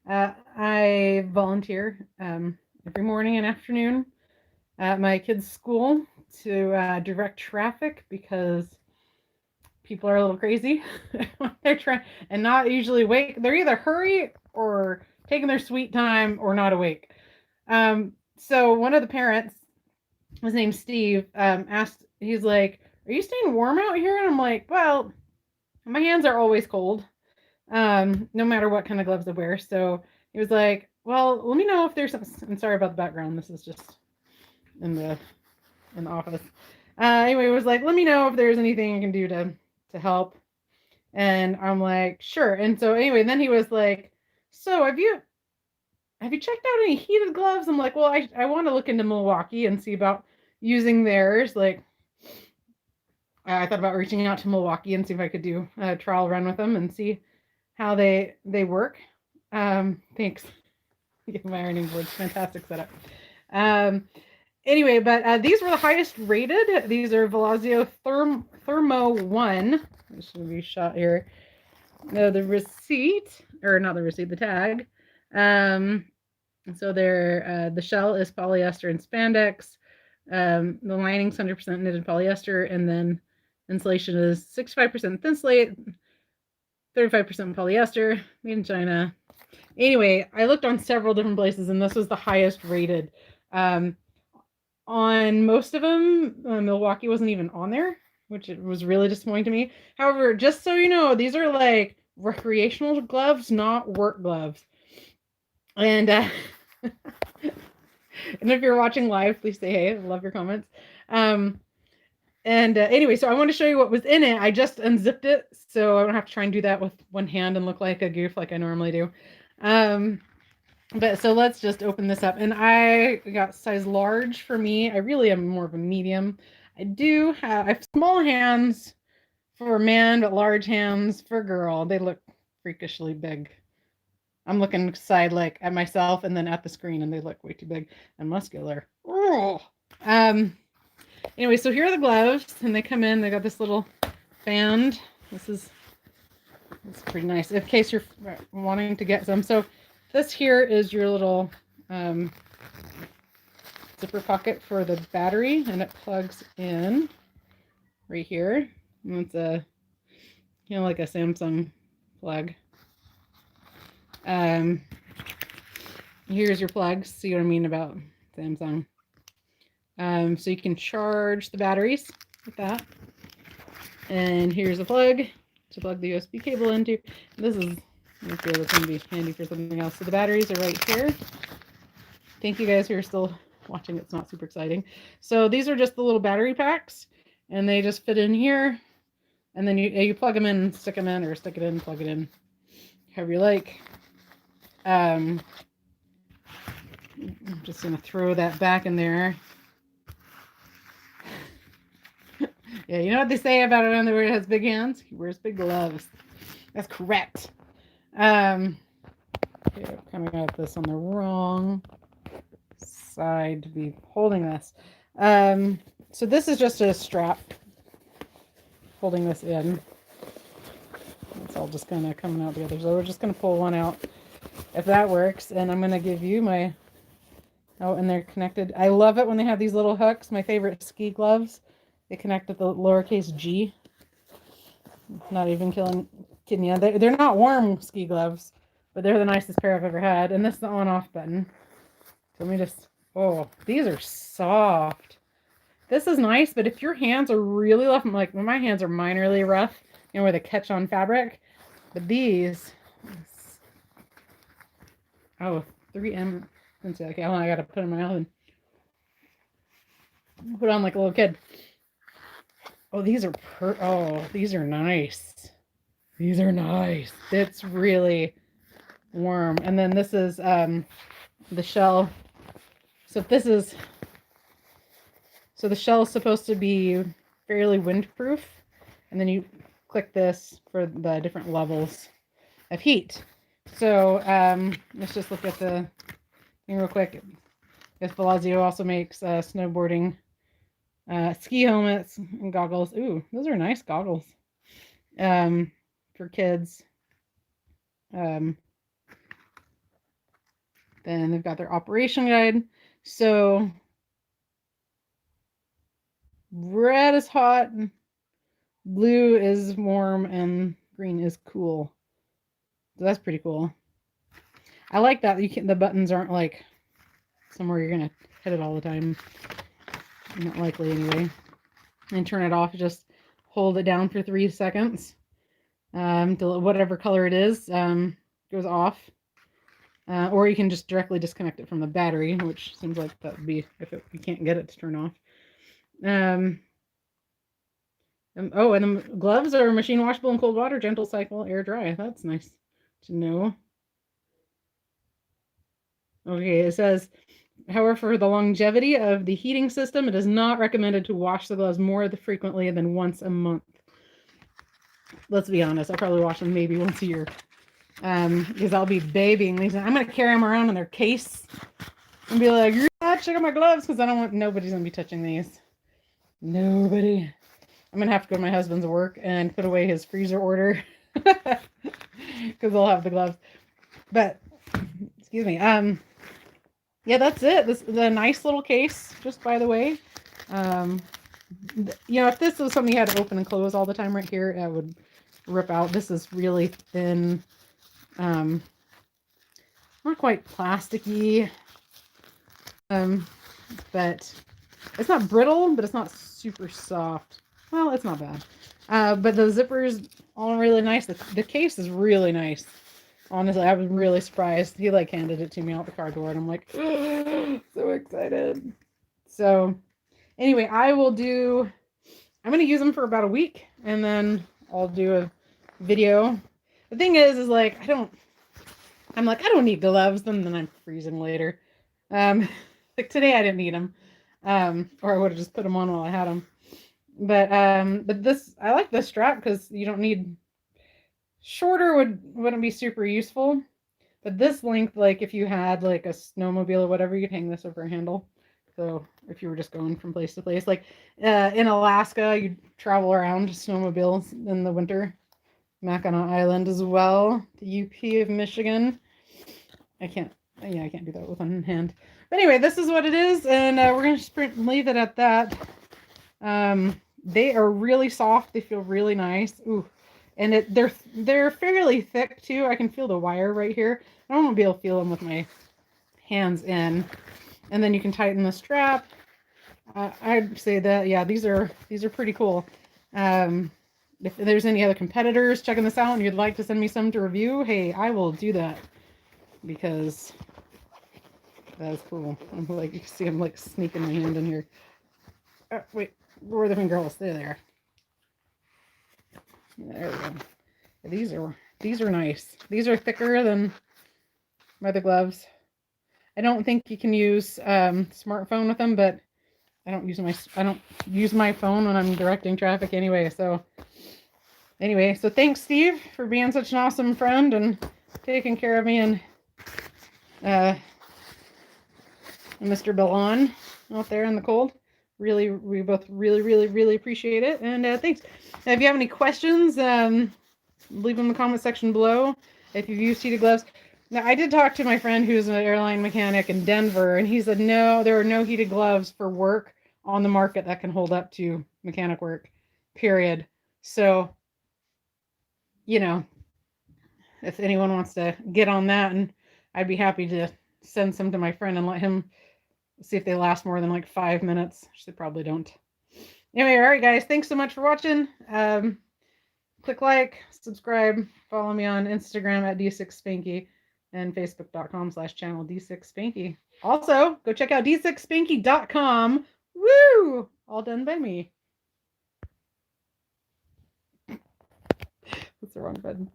I volunteer every morning and afternoon at my kids' school to direct traffic because people are a little crazy when they're trying and not usually awake. They're either hurry or taking their sweet time or not awake. So one of the parents, his name's Steve, asked, he's like, "Are you staying warm out here?" And I'm like, "Well, my hands are always cold, no matter what kind of gloves I wear." So he was like, "Well, let me know if there's some." I'm sorry about the background. This is just in the office. Anyway, it was like, "Let me know if there's anything I can do to help." And I'm like, "Sure." And so anyway, then he was like, "So have you checked out any heated gloves?" I'm like, "Well, I want to look into Milwaukee and see about using theirs." Like, I thought about reaching out to Milwaukee and see if I could do a trial run with them and see how they work. Thanks. My ironing board's fantastic setup. Um, anyway, but these were the highest rated. These are Velazzio Thermo1. This should be shot here. The receipt, or not the receipt, the tag. Um, so the shell is polyester and spandex. The lining's 100% knitted polyester, and then insulation is 65% thin slate, 35% polyester, made in China. Anyway, I looked on several different places, and this was the highest rated. Um, on most of them, Milwaukee wasn't even on there, which it was really disappointing to me. However, just so you know, these are like recreational gloves, not work gloves. And and if you're watching live, please say hey. I love your comments. And anyway, so I want to show you what was in it. I just unzipped it, so I don't have to try and do that with one hand and look like a goof like I normally do. But so let's just open this up. And I got size large for me. I really am more of a medium. I have small hands for man, but large hands for girl. They look freakishly big. I'm looking side like at myself and then at the screen, and they look way too big and muscular. Oh. Anyway, so here are the gloves, and they come in. They got this little band. This is pretty nice in case you're wanting to get some. So this here is your little zipper pocket for the battery, and it plugs in right here. And it's a like a Samsung plug. Here's your plugs. See what I mean about Samsung. So you can charge the batteries with that. And here's a plug to plug the USB cable into. This is, I feel it's going to be handy for something else. So the batteries are right here. Thank you guys who are still watching. It's not super exciting. So these are just the little battery packs, and they just fit in here. And then you plug them in, stick them in, or stick it in, plug it in, however you like. I'm just going to throw that back in there. Yeah, you know what they say about it underwear has big hands? He wears big gloves. That's correct. Okay, I'm coming at this on the wrong side to be holding this. So this is just a strap holding this in. It's all just kind of coming out together. So we're just going to pull one out if that works. And I'm going to give you my... Oh, and they're connected. I love it when they have these little hooks. My favorite ski gloves. They connect with the lowercase g. Not even kidding you. They're not warm ski gloves, but they're the nicest pair I've ever had. And this is the on-off button. So let me just... Oh, these are soft. This is nice, but if your hands are really rough, like my hands are minorly rough, you know, where they catch on fabric. But these... Oh, 3M. Okay, I gotta put it in my oven. Put it on like a little kid. Oh, these are these are nice. These are nice. It's really warm. And then this is the shell. So the shell is supposed to be fairly windproof. And then you click this for the different levels of heat. So let's just look at the thing real quick. If Velazzio also makes snowboarding ski helmets and goggles. Ooh, those are nice goggles for kids. Then they've got their operation guide. So red is hot, blue is warm, and green is cool. So that's pretty cool. I like that the buttons aren't like somewhere you're gonna hit it all the time. Not likely anyway. And turn it off, just hold it down for 3 seconds till whatever color it is goes off. Or you can just directly disconnect it from the battery, which seems like that would be if you can't get it to turn off. Oh, and the gloves are machine washable in cold water, gentle cycle, air dry. That's nice to know. Okay, it says, however, for the longevity of the heating system, it is not recommended to wash the gloves more frequently than once a month. Let's be honest, I probably wash them maybe once a year. Because I'll be babying these. I'm going to carry them around in their case and be like, check out my gloves, because I don't want, nobody's going to be touching these. Nobody. I'm going to have to go to my husband's work and put away his freezer order because they'll have the gloves. But, excuse me. Yeah, that's it. This is a nice little case, just by the way. You know, if this was something you had to open and close all the time right here, it would rip out. This is really thin. Not quite plasticky. But it's not brittle, but it's not super soft. Well, it's not bad. But the zippers all really nice. The case is really nice. Honestly, I was really surprised. He like handed it to me out the car door, and I'm like, so excited. So anyway, I'm going to use them for about a week, and then I'll do a video. The thing is like, I don't need gloves, and then I'm freezing later. Like today I didn't need them. Or I would have just put them on while I had them. But this, I like this strap because you don't need, shorter wouldn't be super useful. But this length, like if you had like a snowmobile or whatever, you could hang this over a handle. So if you were just going from place to place, like in Alaska, you'd travel around snowmobiles in the winter. Mackinac Island as well, the UP of Michigan. I can't do that with one hand. But anyway, this is what it is, and we're going to leave it at that. They are really soft. They feel really nice. Ooh, and they're fairly thick too. I can feel the wire right here. I don't want to be able to feel them with my hands in. And then you can tighten the strap. I'd say that, yeah, these are pretty cool. If there's any other competitors checking this out and you'd like to send me some to review, hey, I will do that, because that's cool. I'm like, you can see I'm like sneaking my hand in here. Wait, where are the finger holes? There. There we go. These are nice. These are thicker than my other gloves. I don't think you can use smartphone with them, but I don't use my phone when I'm directing traffic anyway. So anyway, so thanks, Steve, for being such an awesome friend and taking care of me, and Mr. Billon out there in the cold. Really, we both really appreciate it. And thanks. If you have any questions, leave them in the comment section below. If you've used heated gloves. Now, I did talk to my friend who's an airline mechanic in Denver, and he said, no, there are no heated gloves for work on the market that can hold up to mechanic work, period. So, you know, if anyone wants to get on that, and I'd be happy to send some to my friend and let him see if they last more than like 5 minutes, which they probably don't. Anyway, all right, guys, thanks so much for watching. Click like, subscribe, follow me on Instagram at D6Spanky and Facebook.com/channel D6Spanky. Also, go check out D6Spanky.com. Woo! All done by me. That's the wrong button.